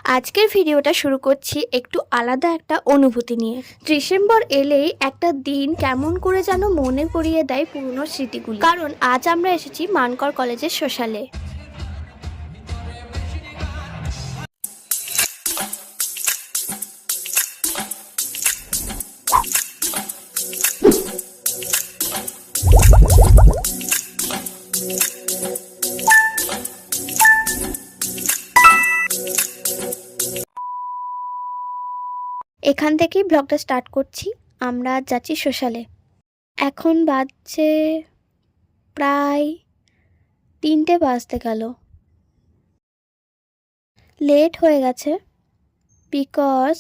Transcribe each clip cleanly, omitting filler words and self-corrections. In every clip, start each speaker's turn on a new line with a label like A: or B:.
A: আজকের ভিডিওটা শুরু করছি একটু আলাদা একটা অনুভূতি নিয়ে। ডিসেম্বর এলেই একটা দিন কেমন করে যেন মনে করিয়ে দেয় পুরনো স্মৃতিগুলি। কারণ আজ আমরা এসেছি মানকর কলেজের সোশ্যালে। এখান থেকেই ব্লগটা স্টার্ট করছি। আমরা যাচ্ছি সোশ্যালে। এখন বাজছে প্রায় 3টে বাজতে গেল। লেট হয়ে গেছে বিকজ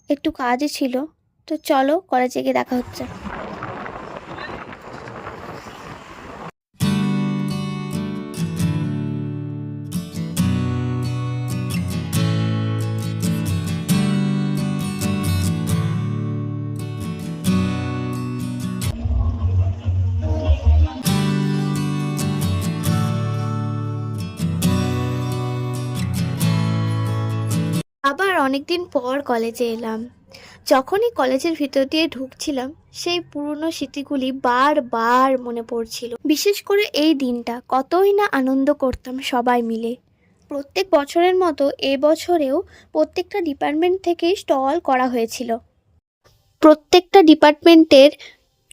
A: একটু কাজই ছিল। তো চলো কলেজে গিয়ে দেখা হচ্ছে। আবার অনেকদিন পর কলেজে এলাম। যখনই কলেজের ভিতর দিয়ে ঢুকছিলাম সেই পুরনো স্মৃতিগুলি বারবার মনে পড়ছিল। বিশেষ করে এই দিনটা কতই না আনন্দ করতাম সবাই মিলে। প্রত্যেক বছরের মতো এবছরেও প্রত্যেকটা ডিপার্টমেন্ট থেকেই স্টল করা হয়েছিল। প্রত্যেকটা ডিপার্টমেন্টের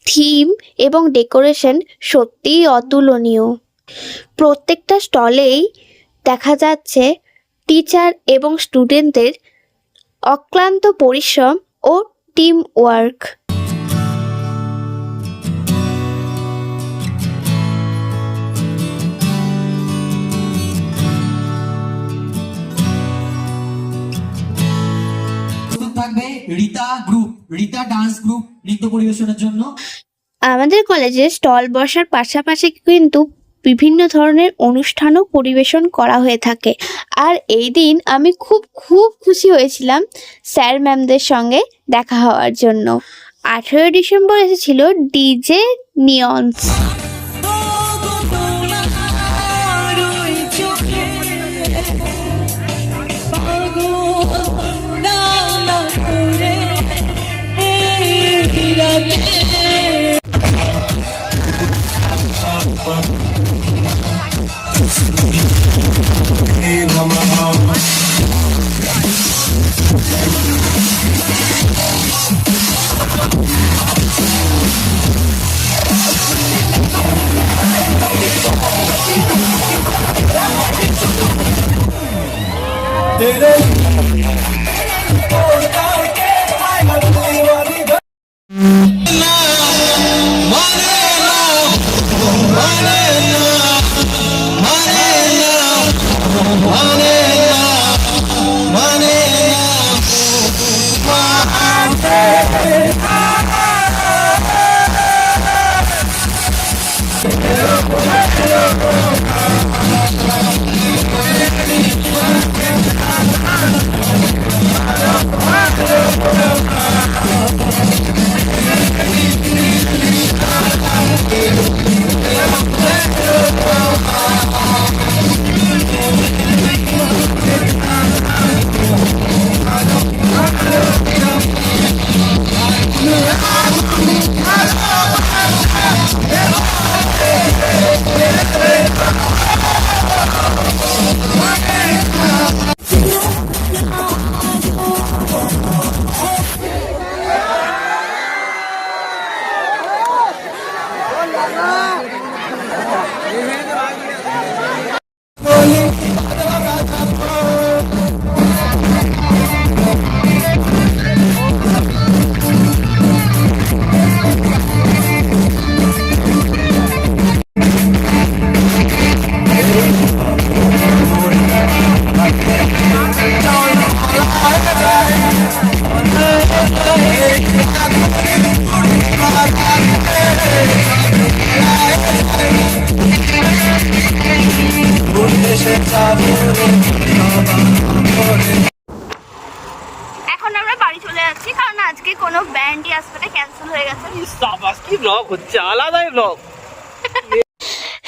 A: থিম এবং ডেকোরেশন সত্যিই অতুলনীয়। প্রত্যেকটা স্টলেই দেখা যাচ্ছে টিচার এবং স্টুডেন্টদের অক্লান্ত পরিশ্রম ও টিম ওয়ার্ক।
B: থাকবে রিতা ডান্স গ্রুপ নৃত্য পরিবেশনের জন্য।
A: আমাদের কলেজে স্টল বসার পাশাপাশি কিন্তু বিভিন্ন ধরনের অনুষ্ঠানও পরিবেশন করা হয়ে থাকে। আর এই দিন আমি খুব খুশি হয়েছিলাম স্যার ম্যামদের সঙ্গে দেখা হওয়ার জন্য। 18 ডিসেম্বর এসেছিল ডিজে নিয়ন্স। এখন আমরা বাড়ি চলে যাচ্ছি কারণ আজকে কোনো ব্যান্ডই আসবে না, ক্যান্সেল হয়ে গেছে।
C: কি ব্লগ হচ্ছে, আলাদাই ব্লগ।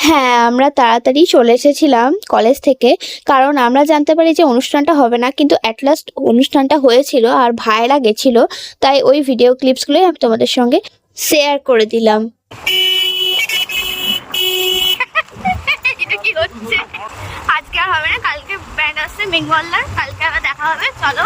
A: হ্যাঁ, আমরা তাড়াতাড়ি চলে এসেছিলাম কলেজ থেকে, কারণ আমরা জানতে পারি যে অনুষ্ঠানটা হবে না, কিন্তু অ্যাট লাস্ট অনুষ্ঠানটা হয়েছিল আর ভাইরা গেছিল, তাই ওই ভিডিও ক্লিপসগুলোই আমি তোমাদের সঙ্গে শেয়ার করে দিলাম। এটা কি হচ্ছে? আজকে আর হবে না, কালকে ব্যান্ড আসছে বেঙ্গলার, কালকে আবার দেখা হবে, চলো।